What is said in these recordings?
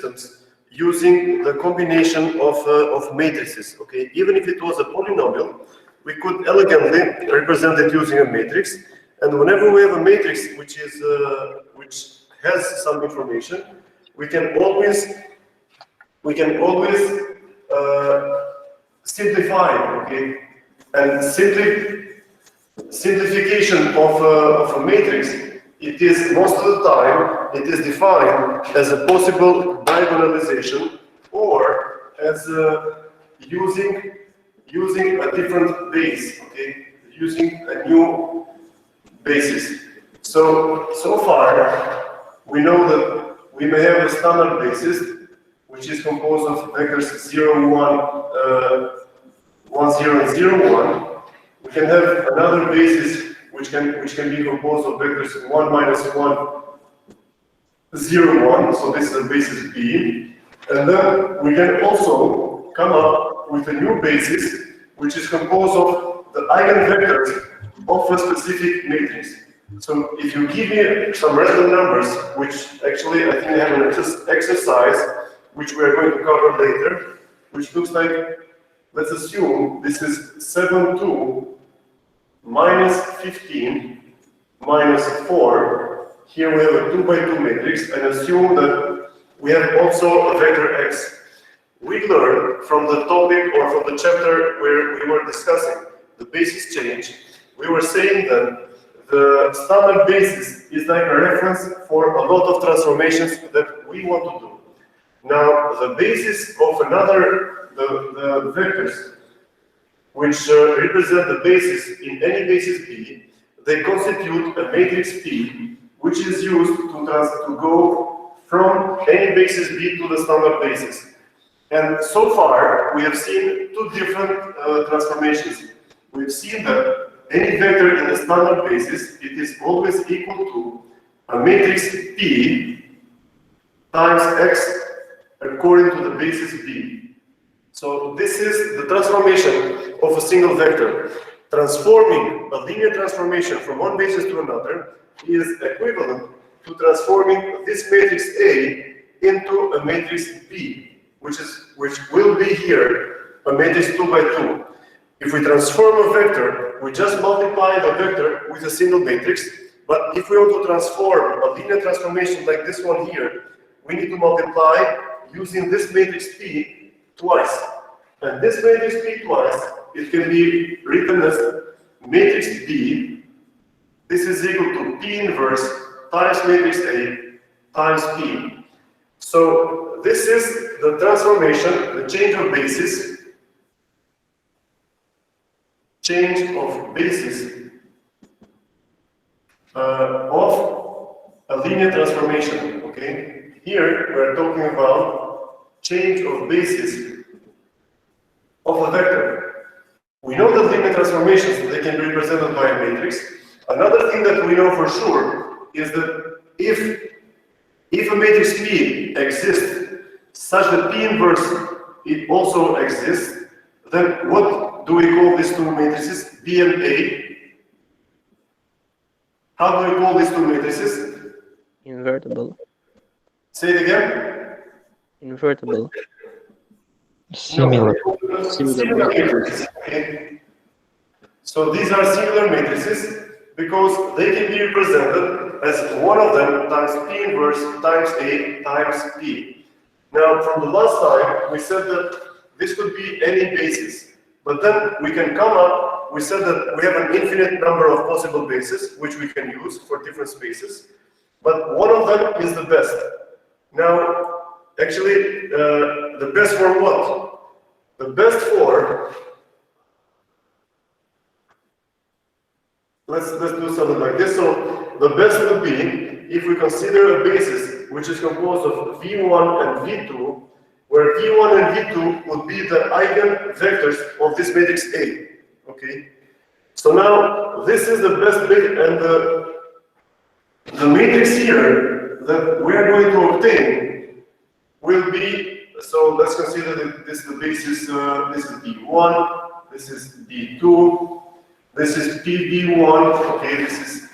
systems using the combination of matrices. Okay, even if it was a polynomial, we could elegantly represent it using a matrix. And whenever we have a matrix which has some information, we can always simplify. Okay, and simplification of a matrix, it is most of the time it is defined as a possible diagonalization or as using a different base, okay, using a new basis. So far we know that we may have a standard basis which is composed of vectors 0, 1, 1, 0, and 0, 1. We can have another basis which can be composed of vectors 1, minus 1, 0, 1. So this is a basis B. And then we can also come up with a new basis which is composed of the eigenvectors of a specific matrix. So if you give me some random numbers, which actually I think I have an exercise which we are going to cover later, which looks like, let's assume this is 7, 2, minus 15, minus 4. Here we have a 2 by 2 matrix, and assume that we have also a vector x. We learned from the topic or from the chapter where we were discussing the basis change, we were saying that the standard basis is like a reference for a lot of transformations that we want to do. Now, the basis of the vectors which represent the basis in any basis B, they constitute a matrix P, which is used to go from any basis B to the standard basis. And so far, we have seen two different transformations. We've seen that any vector in the standard basis, it is always equal to a matrix P times x according to the basis B. So this is the transformation of a single vector. Transforming a linear transformation from one basis to another is equivalent to transforming this matrix A into a matrix B, which will be here a matrix 2 by 2. If we transform a vector, we just multiply the vector with a single matrix. But if we want to transform a linear transformation like this one here, we need to multiply using this matrix P twice. And this matrix P twice, it can be written as matrix B. This is equal to P inverse times matrix A times P. So this is the transformation, the change of basis of a linear transformation. Okay, here we're talking about change of basis of a vector. We know that linear transformations, they can be represented by a matrix. Another thing that we know for sure is that if a matrix P exists such that P inverse it also exists, then what do we call these two matrices? B and A. How do we call these two matrices? Invertible. Say it again. Invertible. Similar. Similar matrices. Okay. So these are similar matrices because they can be represented as one of them times P inverse times A times P. Now, from the last time, we said that this could be any basis. But then we can come up, we said that we have an infinite number of possible bases which we can use for different spaces. But one of them is the best. Now, actually, the best for what? The best for, let's do something like this. So the best would be if we consider a basis which is composed of V1 and V2, where V1 and V2 would be the eigenvectors of this matrix A. Okay. So now this is the best bit, and the matrix here that we are going to obtain will be, so let's consider that this is the basis, this is B1, this is B2, this is PB1, okay, this is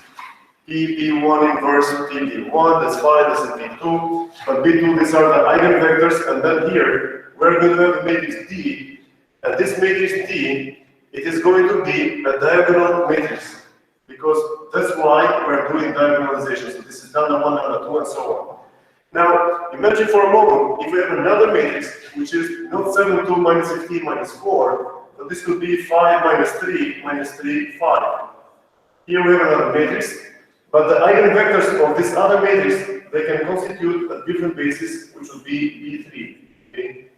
PP1 inverse PP1, that's fine, that's in P2, but P2, these are the eigenvectors, and then here, we're going to have the matrix D, and this matrix D, it is going to be a diagonal matrix, because that's why we're doing diagonalization, so this is lambda 1, lambda 2, and so on. Now, imagine for a moment, if we have another matrix, which is not 7, 2, minus 15, minus 4, so this could be 5, minus 3, minus 3, 5. Here we have another matrix, but the eigenvectors of this other matrix, they can constitute a different basis, which would be B3. Okay?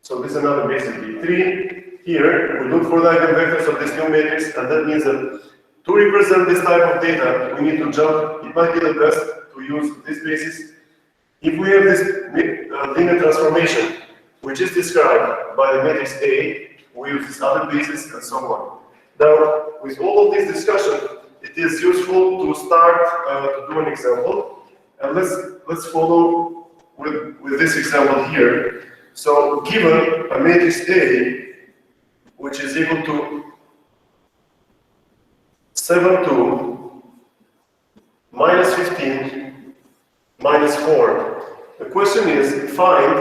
So this is another basis, B3. Here, we look for the eigenvectors of this new matrix, and that means that to represent this type of data, we need to jump. It might be the best to use this basis. If we have this linear transformation, which is described by the matrix A, we use this other basis, and so on. Now, with all of this discussion, it is useful to start to do an example, and let's follow with this example here. So, given a matrix A, which is equal to 7, 2, minus 15, minus 4. The question is, find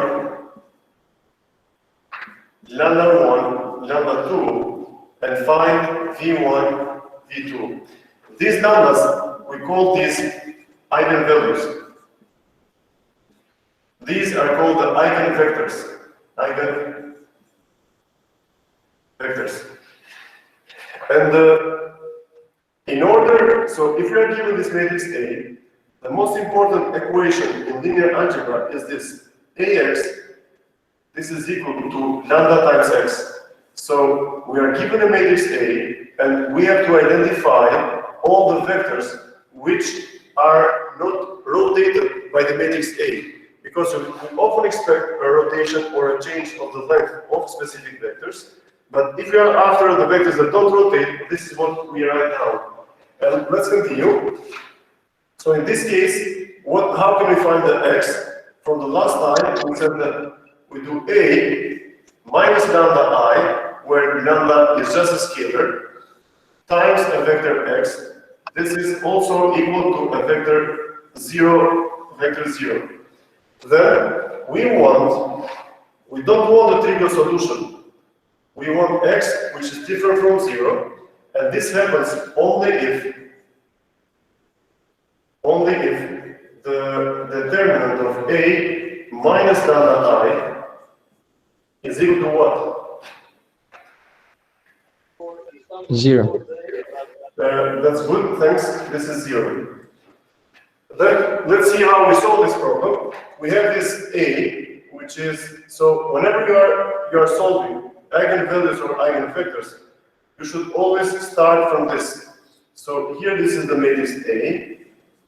lambda 1, lambda 2, and find V1, V2. These lambdas, we call these eigenvalues. These are called the eigenvectors. Eigenvectors. And in order, so if we are given this matrix A, the most important equation in linear algebra is this. Ax, this is equal to lambda times x. So we are given a matrix A, and we have to identify all the vectors which are not rotated by the matrix A. Because we often expect a rotation or a change of the length of specific vectors. But if we are after the vectors that don't rotate, this is what we are right now. And let's continue. So in this case, how can we find the x? From the last time, we said that we do A minus lambda I, where lambda is just a scalar, times a vector x. This is also equal to a vector 0, vector 0. Then we don't want a trivial solution. We want x, which is different from 0, and this happens only if the determinant of A minus lambda I is equal to what? 0. That's good, thanks. This is 0. Then let's see how we solve this problem. We have this A, which is, so whenever you are solving eigenvalues or eigenvectors, you should always start from this. So here this is the matrix A,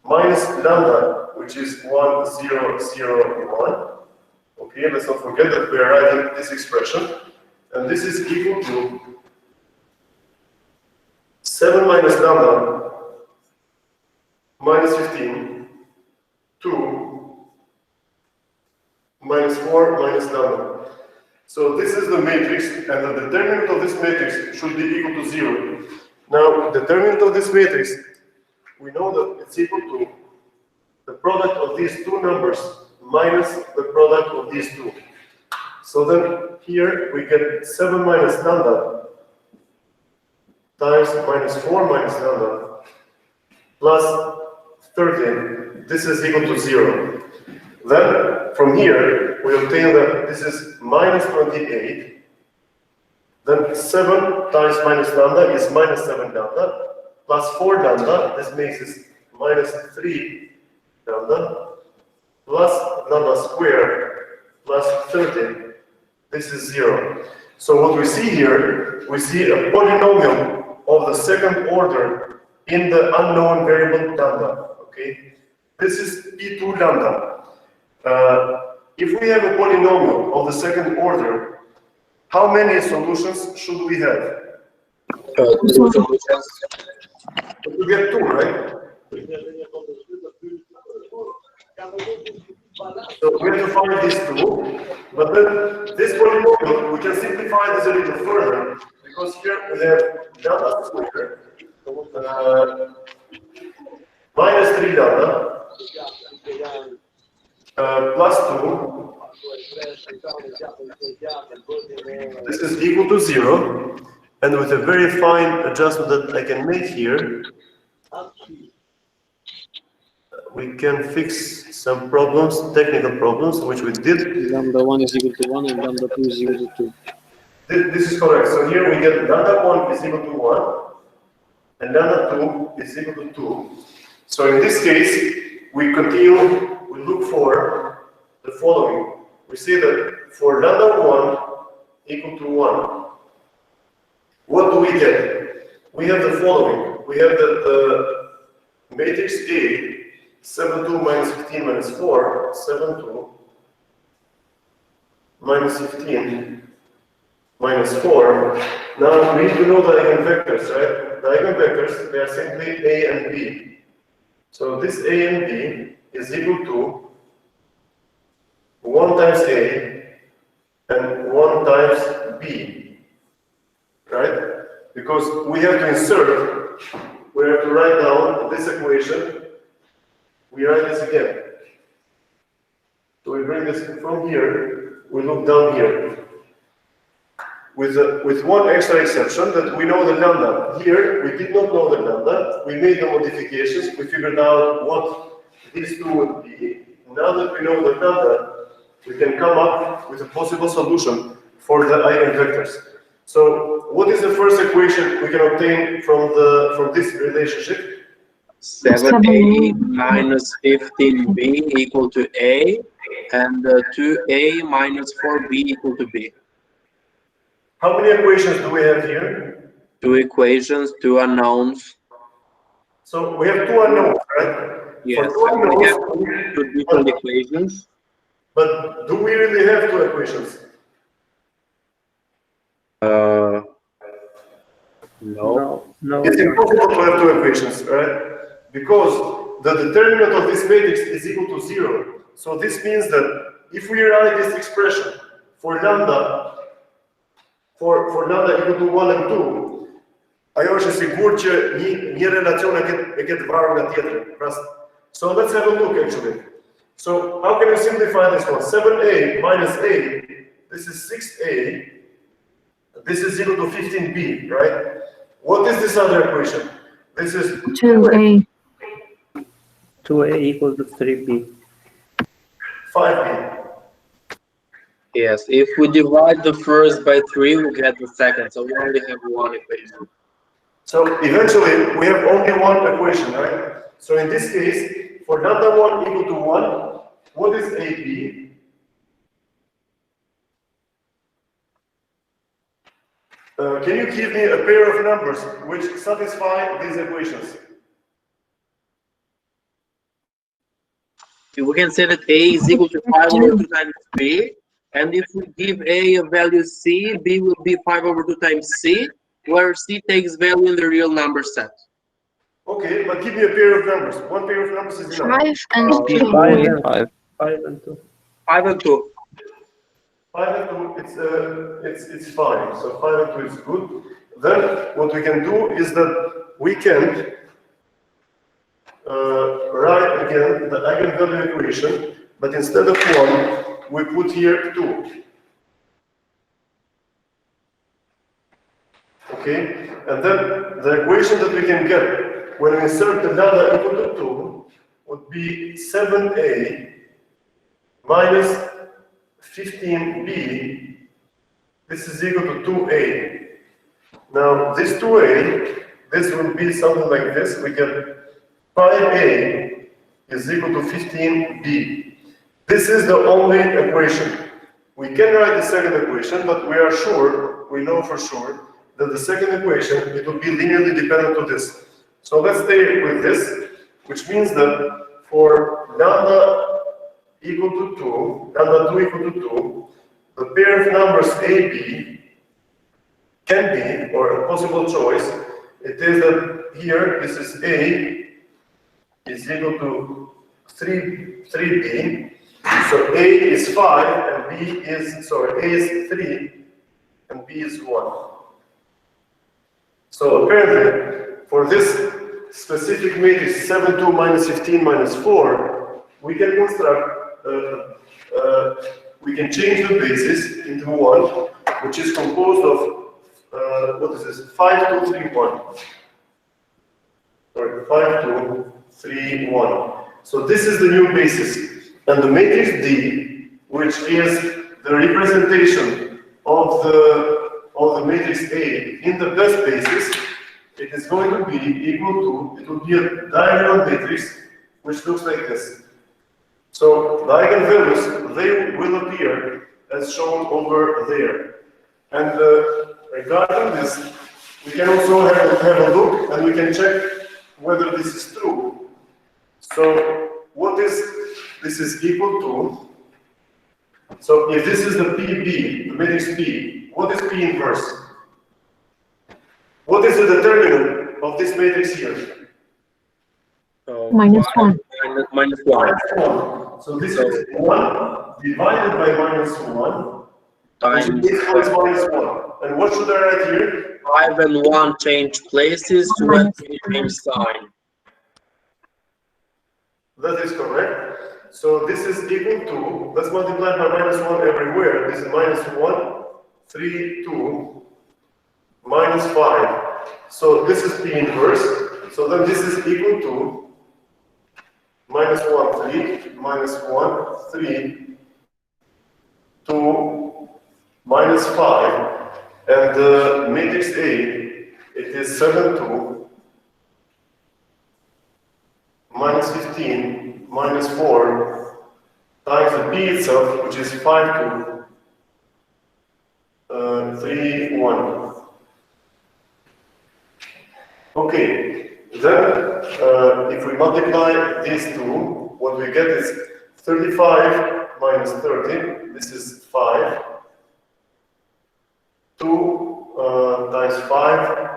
minus lambda, which is 1, 0, 0, 1. Okay, let's not forget that we are writing this expression. And this is equal to 7 minus lambda, minus 15, 2, minus 4, minus lambda. So this is the matrix, and the determinant of this matrix should be equal to 0. Now, the determinant of this matrix, we know that it's equal to the product of these two numbers minus the product of these two. So then here we get 7 minus lambda times minus 4 minus lambda plus 13. This is equal to 0. Then from here we obtain that this is minus 28. Then 7 times minus lambda is minus 7 lambda plus 4 lambda. This makes it minus 3 lambda plus lambda squared plus 13. This is 0. So what we see here, we see a polynomial of the second order in the unknown variable lambda. Okay, this is P2 lambda. If we have a polynomial of the second order, how many solutions should we have? 2 solutions. We get 2, right? So we have to find these 2, but then this polynomial, we can simplify this a little further, because here we have lambda squared minus 3 lambda plus 2. This is equal to 0. And with a very fine adjustment that I can make here, we can fix some problems, technical problems, which we did. Lambda 1 is equal to 1 and lambda 2 is equal to 2. This is correct. So here we get lambda 1 is equal to 1 and lambda 2 is equal to 2. So in this case, we continue, we look for the following. We see that for lambda 1 equal to 1, what do we get? We have the following. We have the matrix A, 7, 2 minus 15 minus 4, 7, 2 minus 15 minus 4. Now we need to know the eigenvectors, right? The eigenvectors, they are simply A and B. So this A and B is equal to 1 times A and 1 times B, right? Because we have to insert, we have to write down this equation. We write this again. So we bring this from here, we look down here. With one extra exception, that we know the lambda. Here, we did not know the lambda. We made the modifications. We figured out what these two would be. Now that we know the lambda, we can come up with a possible solution for the eigenvectors. So, what is the first equation we can obtain from this relationship? 7a minus 15b equal to a, and 2a minus 4b equal to b. How many equations do we have here? 2 equations, 2 unknowns. So we have 2 unknowns, right? Yes, For 2 we unknowns, have 2 different equations. but do we really have 2 equations? No. It's impossible to have 2 equations, right? Because the determinant of this matrix is equal to 0. So this means that if we write this expression for lambda equal to 1 and 2, ajo është e sigurt që një relacion e ketë vrarë nga tjetri. So let's have a look actually. So how can you simplify this one? 7a minus a, this is 6a, this is equal to 15b, right? What is this other equation? This is 2a. 2a equals to 3b. 5b. Yes, if we divide the first by 3, we get the second. So we only have 1 equation. So eventually we have only 1 equation, right? So in this case, for lambda 1 equal to 1, what is AB? Can you give me a pair of numbers which satisfy these equations? We can say that a is equal to 5 over 2 times b. And if we give a value c, b will be 5 over 2 times c, where c takes value in the real number set. Okay, but give me a pair of numbers. One pair of numbers is enough. 5 and 2. 5 and 2. 5 and 2. 5 and 2, it's fine. So 5 and 2 is good. Then what we can do is that we can write again the eigenvalue equation, but instead of 1, we put here 2. Okay, and then the equation that we can get when we insert the lambda equal to 2 would be 7a minus 15b. This is equal to 2a. Now this 2a, this will be something like this. We get 5a is equal to 15b. This is the only equation. We can write the second equation, but we are sure, we know for sure, that the second equation, it will be linearly dependent to this. So let's stay with this, which means that for lambda equal to 2, lambda 2 equal to 2, the pair of numbers AB can be, or a possible choice, it is that here, this is A is equal to 3b. So A is 5 and B is, sorry, A is 3 and B is 1. So apparently, for this specific matrix 7, 2, minus 15, minus 4, we can construct, we can change the basis into one, which is composed of, what is this, 5, 2, 3, 1. Sorry, 5, 2, 3, 1. So this is the new basis. And the matrix D, which is the representation of the matrix A in the best basis, it is going to be equal to, it will be a diagonal matrix, which looks like this. So the eigenvalues, they will appear as shown over there. And regarding this, we can also have a look and we can check whether this is true. So what is this is equal to? So if this is the PB, the matrix P, what is P inverse? What is the determinant of this matrix here? Minus 1. Minus 1. So this is 1 divided by minus 1. Times This is minus 1. And what should I write here? 5 and 1 change places, 2 and 3 change sign. That is correct. So this is equal to, let's multiply by minus 1 everywhere. This is minus 1, 3, 2, minus 5. So this is P inverse. So then this is equal to minus 1, 3, minus 1, 3, 2, minus 5. And the matrix A, it is 7, 2, minus 15, minus 4, times the B itself, which is 5, 2, 3, 1. Okay, then if we multiply these two, what we get is 35 minus 30, this is 5, 2 times 5,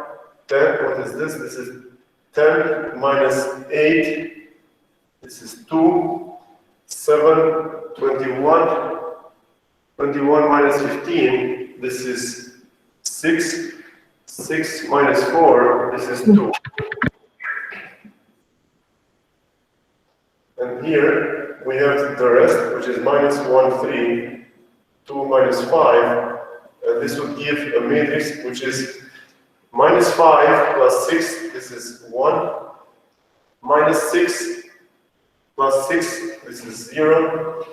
10, what is this? This is 10 minus 8, this is 2, 7, 21, 21 minus 15, this is 6, 6 minus 4, this is 2. And here we have the rest, which is minus 1, 3, 2 minus 5, and this would give a matrix which is minus 5 plus 6, this is 1, minus 6 plus 6, this is 0,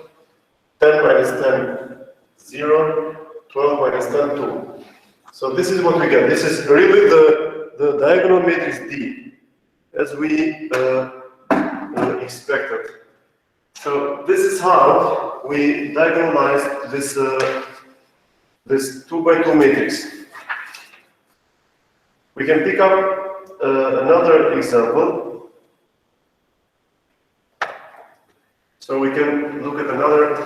10 minus 10, 0, 12 minus 10, 2. So this is what we get. This is really the diagonal matrix D, as we expected. So this is how we diagonalize this this 2 by 2 matrix. We can pick up another example. So we can look at another.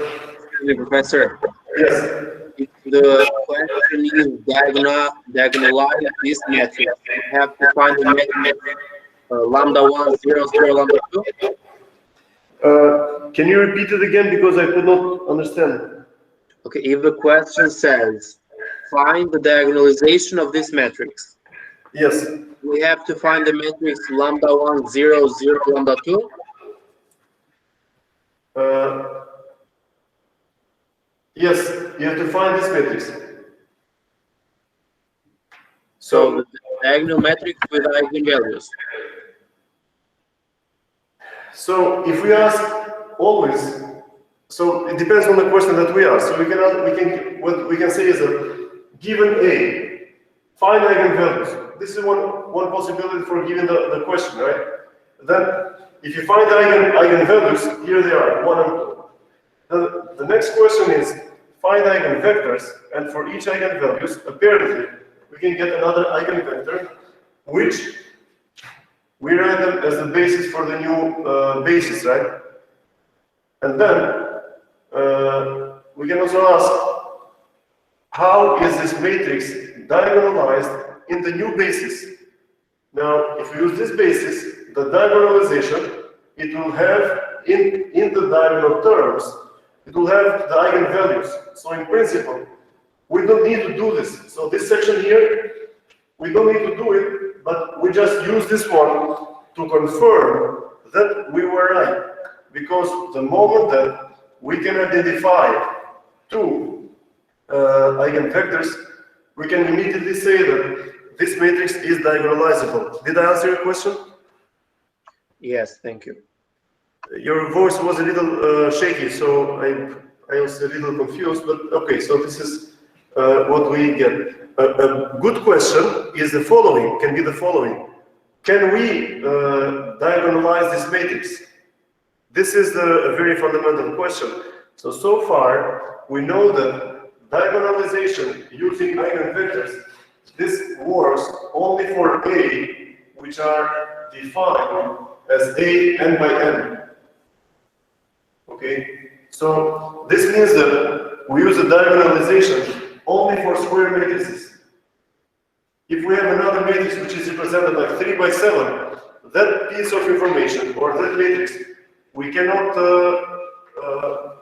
Professor. Yes. If the question is diagonalize this matrix, you have to find the matrix lambda 1, 0, 0, lambda 2. Can you repeat it again because I could not understand? Okay, if the question says find the diagonalization of this matrix, Yes. we have to find the matrix lambda 1, 0, 0, lambda 2. Yes, you have to find this matrix. So the diagonal matrix with eigenvalues. So if we ask always, so it depends on the question that we ask. So what we can say is that given A, find eigenvalues. This is one possibility for giving the question, right? Then if you find the eigenvalues, here they are, 1 and 2. The next question is find eigenvectors, and for each eigenvalues, apparently, we can get another eigenvector, which we write them as the basis for the new basis, right? And then we can also ask, how is this matrix diagonalized in the new basis? Now, if we use this basis, the diagonalization, it will have in the diagonal terms, it will have the eigenvalues. So in principle, we don't need to do this. So this section here, we don't need to do it, but we just use this one to confirm that we were right. Because the moment that we can identify two eigenvectors, we can immediately say that this matrix is diagonalizable. Did I answer your question? Yes, thank you. Your voice was a little shaky, so I was a little confused, but okay, so this is what we get. A good question is the following, can be the following. Can we diagonalize this matrix? This is a very fundamental question. So far, we know that diagonalization using eigenvectors, this works only for A, which are defined as A n by n. Okay, so this means that we use a diagonalization only for square matrices. If we have another matrix which is represented like 3 by 7, that piece of information or that matrix, we cannot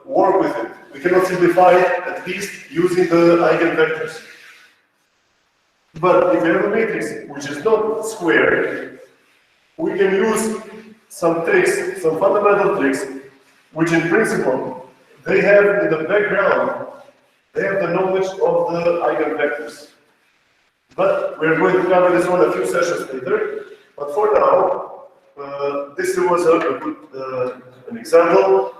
work with it. We cannot simplify it, at least using the eigenvectors. But if we have a matrix which is not square, we can use some tricks, some fundamental tricks, which in principle, they have in the background, they have the knowledge of the eigenvectors. But we're going to cover this one a few sessions later. But for now, this was a good an example,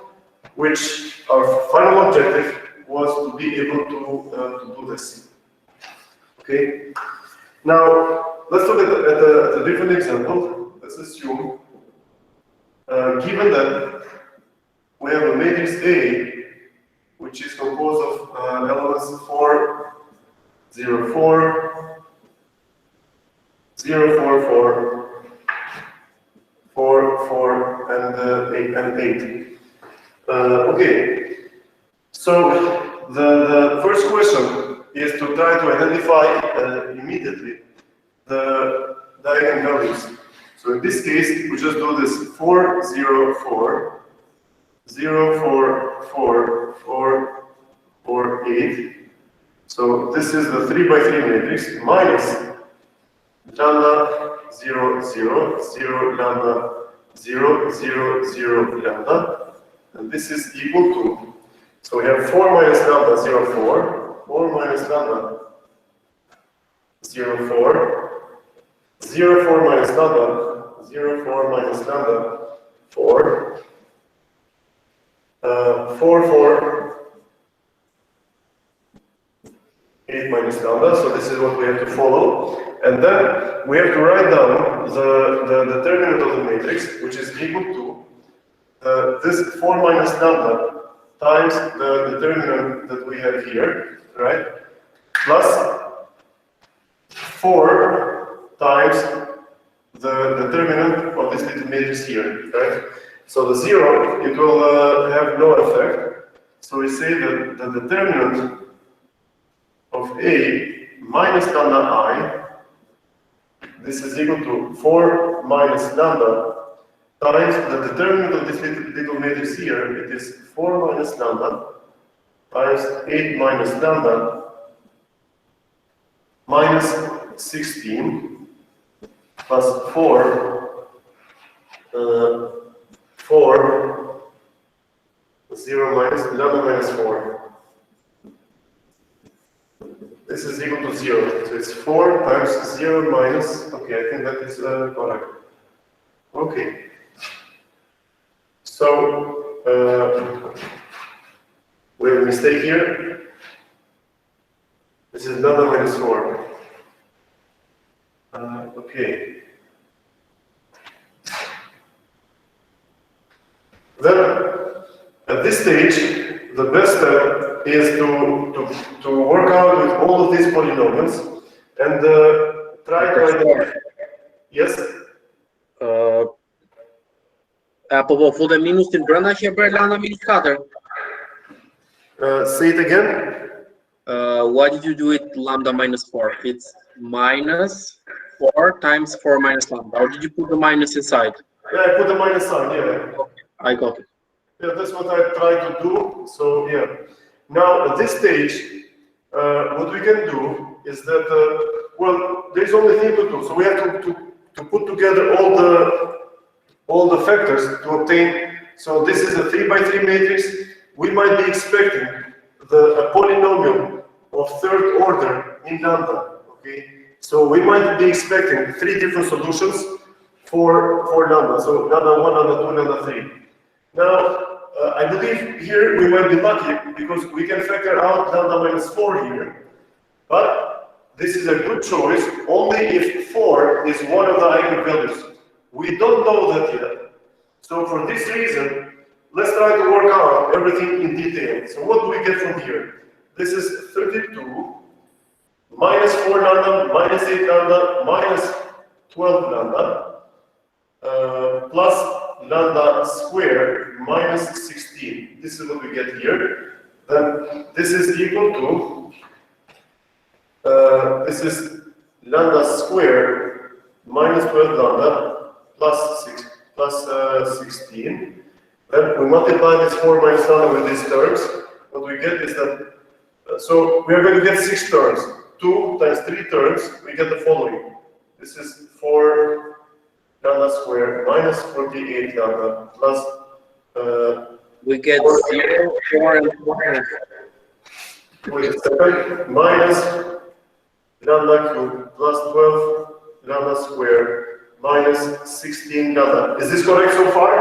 which our final objective was to be able to do this. Okay. Now let's look at a different example. Let's assume, given that we have a matrix A, which is composed of elements 4, 0, 4, 0, 4, 4, 4, 4, and 8. Okay, so the first question is to try to identify immediately the eigenvalues. So in this case, we just do this 4, 0, 4, 0, 4, 4, 4, 4, 8. So this is the 3 by 3 matrix minus lambda 0, 0, 0, lambda 0, 0, 0, lambda. And this is equal to, so we have 4 minus lambda 0, 4, 4 minus lambda 0, 4, 0, 4 minus lambda 0, 4 minus lambda 4, 4, 4, 8 minus lambda, so this is what we have to follow. And then we have to write down the determinant of the matrix, which is equal to this 4 minus lambda times the determinant that we have here, right? Plus 4 times the determinant of this little matrix here, right? So the 0, it will have no effect. So we say that the determinant of A minus lambda I, this is equal to 4 minus lambda times the determinant of this little matrix here, it is 4 minus lambda times 8 minus lambda minus 16 plus 4, 4, 0 minus lambda minus 4. This is equal to 0. So it's 4 times 0 minus, okay, I think that is correct. Okay. So, we have a mistake here. This is lambda minus 4. Okay. Then, at this stage, the best step is to work out with all of these polynomials and try to identify. Yes? Po powołaniu z tym brana się brala na miliskader. Say it again. Why did you do it lambda minus 4? It's minus 4 times 4 minus lambda. Or did you put the minus inside? Yeah, I put the minus sign, yeah. Okay, I got it. Yeah, that's what I try to do. So, yeah. Now, at this stage, what we can do is that, well, there's only thing to do. So we have to put together all all the factors to obtain. So this is a 3 by 3 matrix. We might be expecting a polynomial of third order in lambda. Okay, so we might be expecting 3 different solutions for lambda. So lambda 1, lambda 2, lambda 3. Now I believe here we might be lucky because we can factor out lambda minus 4 here, but this is a good choice only if 4 is one of the eigenvalues. We don't know that yet. So for this reason, let's try to work out everything in detail. So what do we get from here? This is 32 minus 4 lambda, minus 8 lambda, minus 12 lambda, plus lambda squared minus 16. This is what we get here. Then this is equal to, this is lambda squared minus 12 lambda plus 16. Then we multiply this 4 minus lambda with these terms. What we get is that, so we are going to get 6 terms. 2 times 3 terms, we get the following. This is 4 lambda squared minus 48 lambda plus we get 0, 4, and 4. Wait a second, minus lambda cubed plus 12 lambda squared minus 16 lambda. Is this correct so far?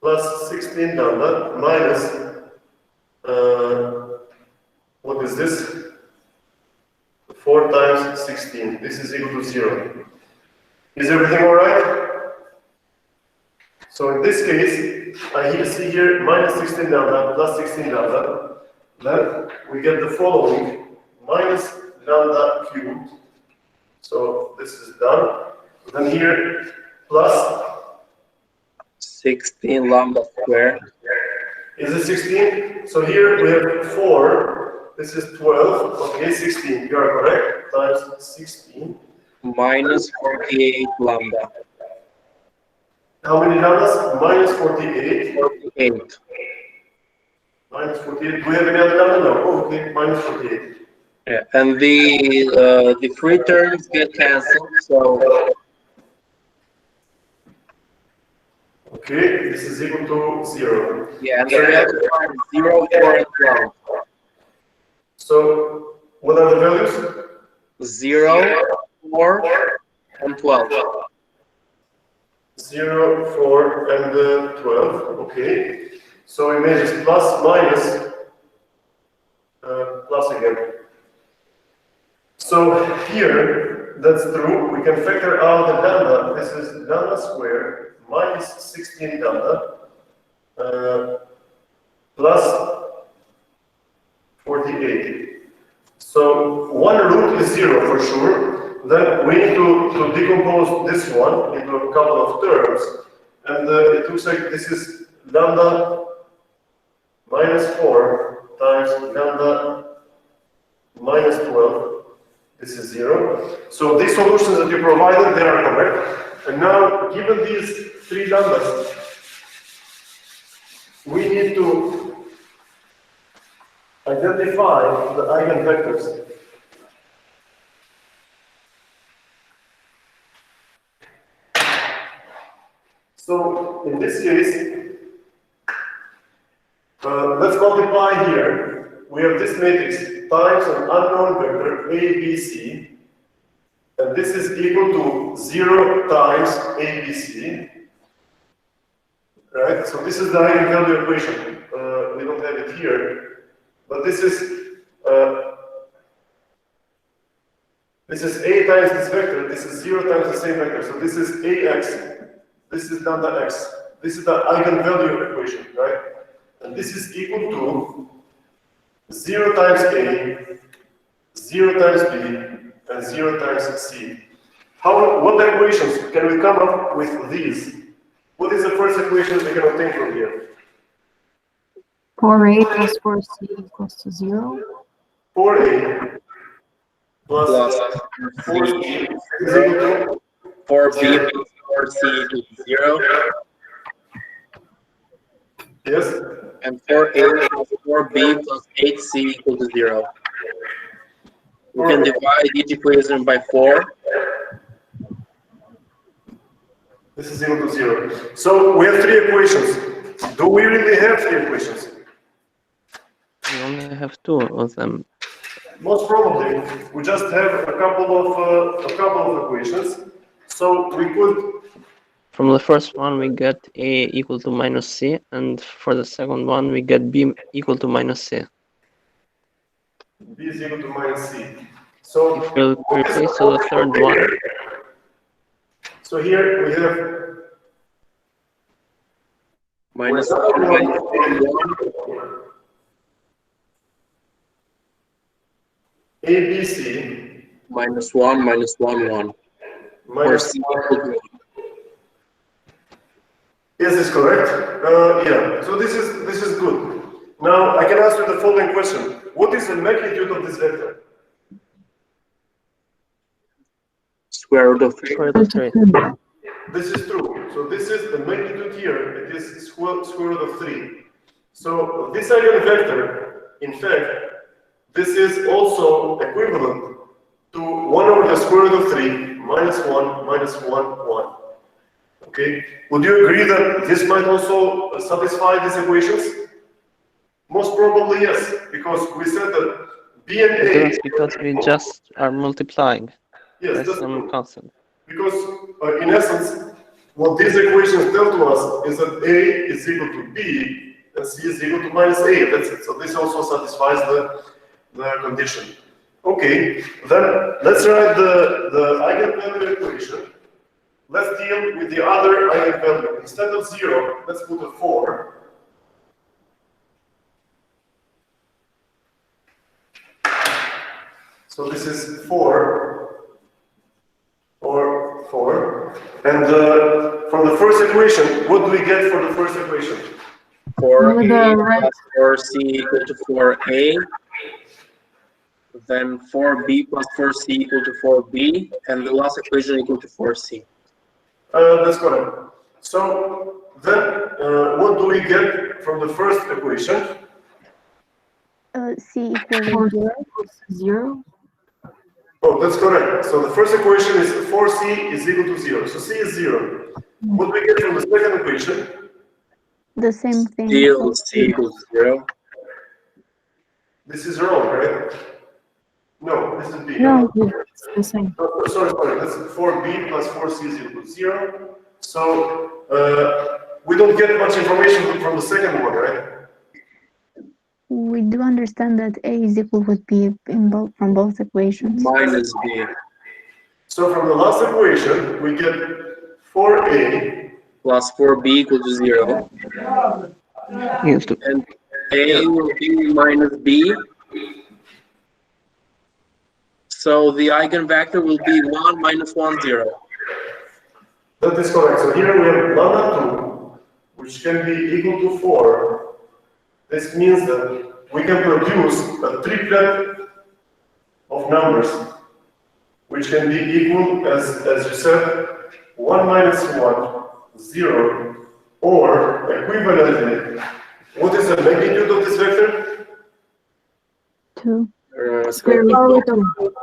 Plus 16 lambda minus, what is this? 4 times 16. This is equal to 0. Is everything all right? So in this case, I see here minus 16 lambda plus 16 lambda. Then we get the following, minus lambda cubed. So this is done. Then here, plus 16 lambda squared. Is it 16? So here we have 4. This is 12. Okay, 16. You are correct. Times 16. Minus 48 lambda. How many lambdas? Minus 48. 48. Minus 48. Do we have any other lambda? No. Oh, okay. Minus 48. Yeah, and the free terms get cancelled. So okay, this is equal to 0. yeah, and the values are 0, 4, and 12. So what are the values? 0, 4, and 12. 0, 4, and 12. Okay. So we made this plus, minus, plus again. So here, that's true. We can factor out the lambda. This is lambda squared minus 16 lambda plus 48. So one root is 0 for sure. Then we need to decompose this one into a couple of terms. And it looks like this is lambda minus 4 times lambda minus 12. This is 0. So these solutions that you provided, they are correct. And now, given these 3 lambdas, we need to identify the eigenvectors. So in this case, let's multiply here. We have this matrix times an unknown vector a, b, c, and this is equal to 0 times a, b, c. Right? So this is the eigenvalue equation. We don't have it here, but this is a times this vector. This is 0 times the same vector. So this is ax. This is lambda x. This is the eigenvalue equation, right? And this is equal to 0 times a, 0 times b, and 0 times c. What equations can we come up with these? What is the first equation we can obtain from here? 4a plus 4c equals to 0. 4a plus 4c is equal to 4b plus 4c equals 0. yes, And 4a plus 4b plus 8c equals 0. We can divide each equation by 4. This is equal to 0. So we have three equations. Do we really have three equations? We only have two of them. Most probably, we just have a couple of equations. So we could. From the first one, we get A equal to minus C, and for the second one, we get B equal to minus C. B is equal to minus C. So If we replace to the third one, so here we have Minus 1, minus 1, 1. A, B, C Minus 1, minus 1, 1. Or minus C equal to 1. Yes, is correct. Yeah. So this is good. Now I can ask you the following question: what is the magnitude of this vector? Square root of 3. square root of 3. This is true. So this is the magnitude here. It is square root of 3. So this eigenvector, in fact, this is also equivalent to 1 over the square root of 3 minus 1 minus 1 1. Okay. Would you agree that this might also satisfy these equations? Most probably yes, because we said that B and A. That's because we just are multiplying Yes, by that's some true. constant. Because in essence, what these equations tell to us is that A is equal to B and C is equal to minus A. That's it. So this also satisfies the condition. Okay, then let's write the eigenvalue equation. Let's deal with the other eigenvalue. Instead of 0, let's put a 4. So this is 4, or 4. And from the first equation, what do we get for the first equation? 4A plus 4C equal to 4A. Then 4B plus 4C equal to 4B. And the last equation equal to 4C. That's correct. So then, what do we get from the first equation? C equals 0. Oh, that's correct. So the first equation is 4C is equal to 0. So C is 0. What do we get from the second equation? The same thing. Still C equals 0. This is wrong, right? No, this is B. No, it's the same. Oh, sorry. That's 4B plus 4C is equal to 0. So we don't get much information from the second one, right? We do understand that A is equal with B from both equations. Minus B. So from the last equation, we get 4A Plus 4B equal to 0. Equals to And A will be minus B. So the eigenvector will be 1 minus 1, 0. That is correct. So here we have lambda 2, which can be equal to 4. This means that we can produce a triplet of numbers, which can be equal, as you said, 1 minus 1, 0, or equivalently, what is the magnitude of this vector? 2. Square root of 2.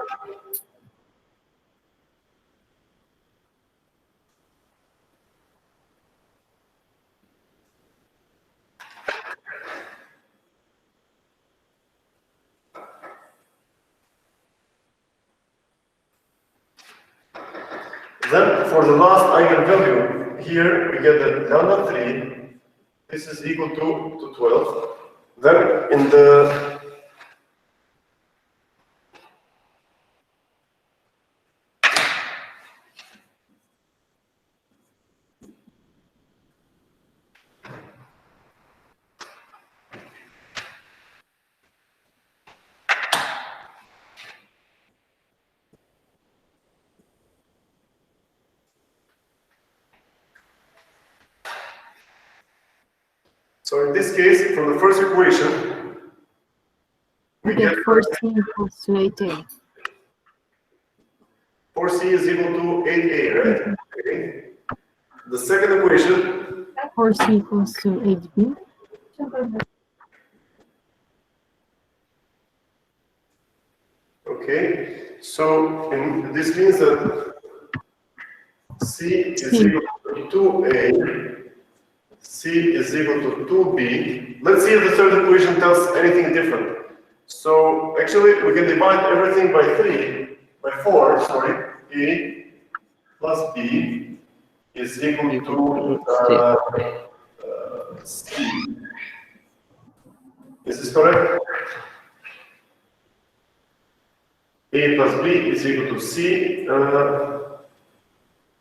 Then for the last eigenvalue, here we get the lambda 3. This is equal to 12. Then in the so in this case, from the first equation, we get 4C equals to 8A. 4C is equal to 8A, right? Okay. The second equation, 4C equals to 8B. okay. So this means that C is equal to 2a, c is equal to 2b. Let's see if the third equation tells anything different. So actually, we can divide everything by 4, sorry. A plus b is equal to c. Is this correct? A plus b is equal to c. Am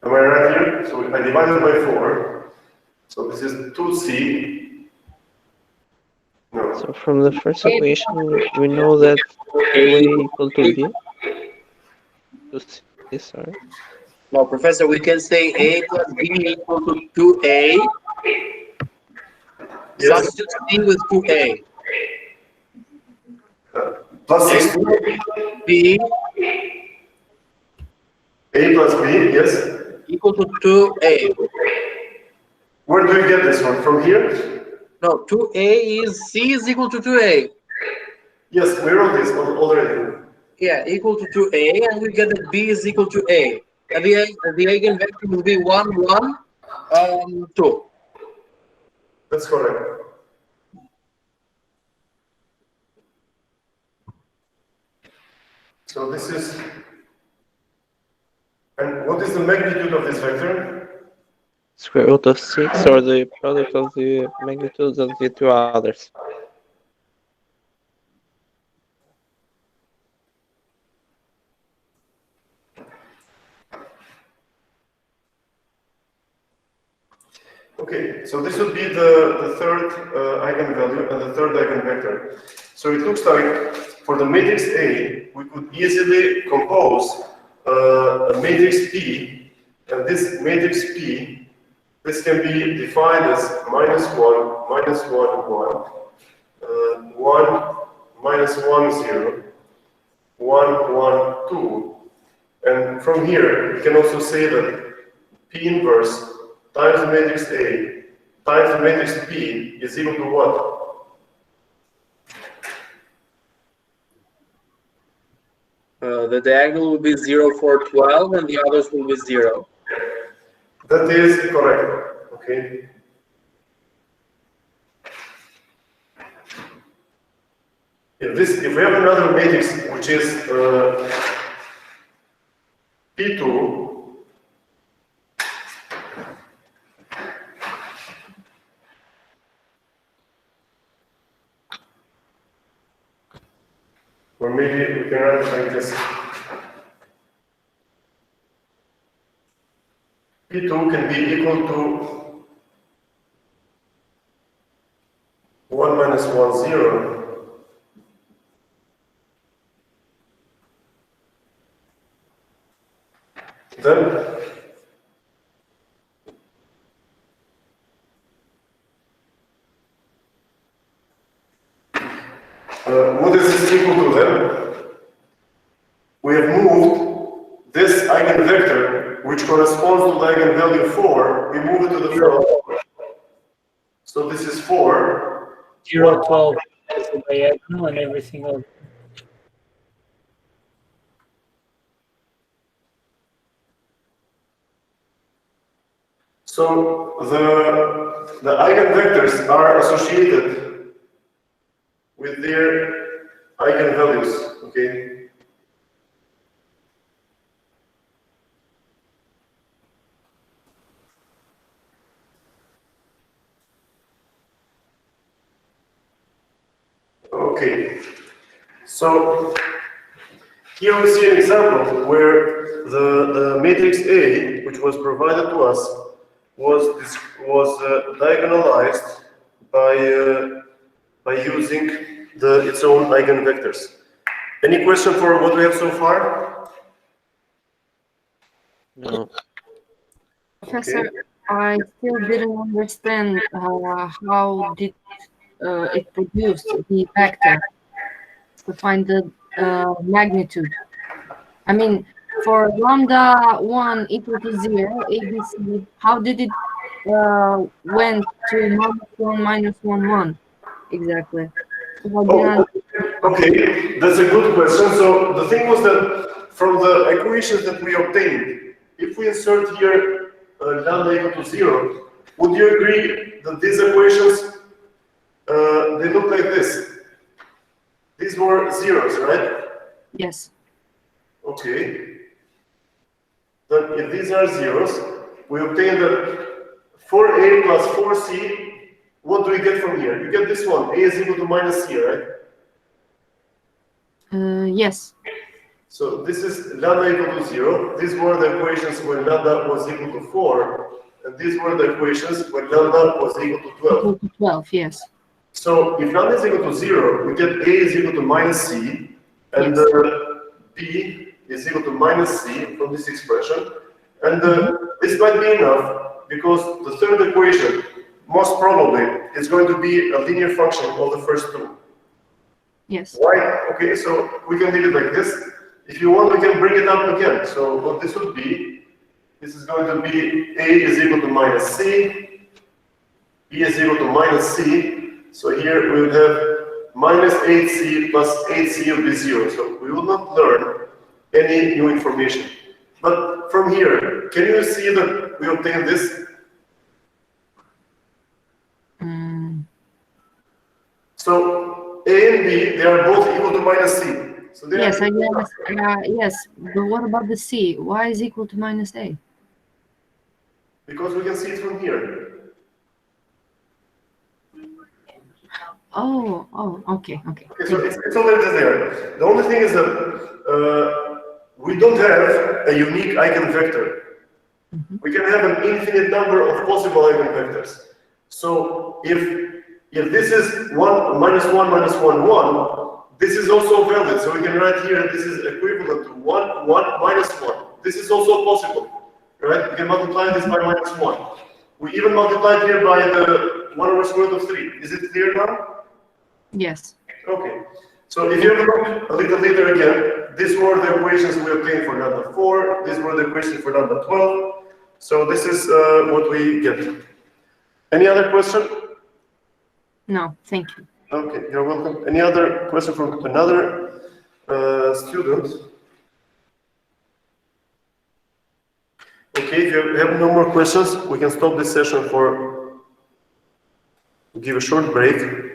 I right here? So I divided by 4. So this is 2c. No. So from the first equation, we know that 2a equal to b. To c, sorry. No, Professor, we can say a plus b equal to 2a. Yes. Substitute c with 2a. Plus A 16. b A plus b, yes. equal to 2a. Where do you get this one? From here? No, 2a is c is equal to 2a. Yes, we wrote this already. Yeah, equal to 2a, and we get that b is equal to a. And the eigenvector will be 1, 1, 2. That's correct. So this is, and what is the magnitude of this vector? Square root of 6, or the product of the magnitudes of the two others. Okay, so this would be the third eigenvalue and the third eigenvector. So it looks like for the matrix A, we could easily compose a matrix P, and this matrix P, this can be defined as -1, -1, 1, 1, -1, 0, 1, 1, 2. And from here, we can also say that P inverse times the matrix A times the matrix P is equal to what? The diagonal will be 0, 4, 12, and the others will be 0. That is correct, okay? If we have another matrix which is P2, or maybe we can write it like this. P2 can be equal to 1 minus 1, 0. Then what is this equal to then? We have moved this eigenvector, which corresponds to the eigenvalue 4, we move it to the front. So this is 4. 0, 12 is the diagonal and everything else. So the eigenvectors are associated with their eigenvalues, okay? Okay, so here we see an example where the matrix A, which was provided to us, was diagonalized by using its own eigenvectors. Any question for what we have so far? No. Professor, I still didn't understand how did it produce the vector to find the magnitude. I mean, for lambda 1 equal to 0, ABC, how did it went to -1, -1, 1 exactly? Oh, okay, that's a good question. So the thing was that from the equations that we obtained, if we insert here lambda equal to 0, would you agree that these equations, they look like this? These were zeros, right? Yes. Okay. Then if these are zeros, we obtain that 4a plus 4c, what do we get from here? You get this one, a is equal to minus c, right? Yes. So this is lambda equal to 0. These were the equations when lambda was equal to 4. And these were the equations when lambda was equal to 12. Equal to 12, yes. So if lambda is equal to 0, we get a is equal to minus c, and Yes. b is equal to minus c from this expression. And this might be enough because the third equation, most probably, is going to be a linear function of the first two. Yes. Why? Okay, so we can leave it like this. If you want, we can bring it up again. So what this would be, this is going to be a is equal to minus c, b is equal to minus c. So here we will have minus 8c plus 8c will be 0. So we will not learn any new information. But from here, can you see that we obtain this? So a and b, they are both equal to minus c. So they Yes, are I guess. Yes, but what about the c? Y is equal to minus a? because we can see it from here. Oh, okay. Okay, so it's already there. The only thing is that we don't have a unique eigenvector. We can have an infinite number of possible eigenvectors. So if this is 1, minus 1, minus 1, 1, this is also valid. So we can write here this is equivalent to 1, 1, minus 1. This is also possible, right? We can multiply this by minus 1. We even multiplied here by the 1 over square root of 3. Is it clear now? Yes. Okay. So if you look a little later again, these were the equations we obtained for lambda 4. These were the equations for lambda 12. So this is what we get. Any other question? No, thank you. Okay, you're welcome. Any other question from another student? Okay, if you have no more questions, we can stop this session for give a short break.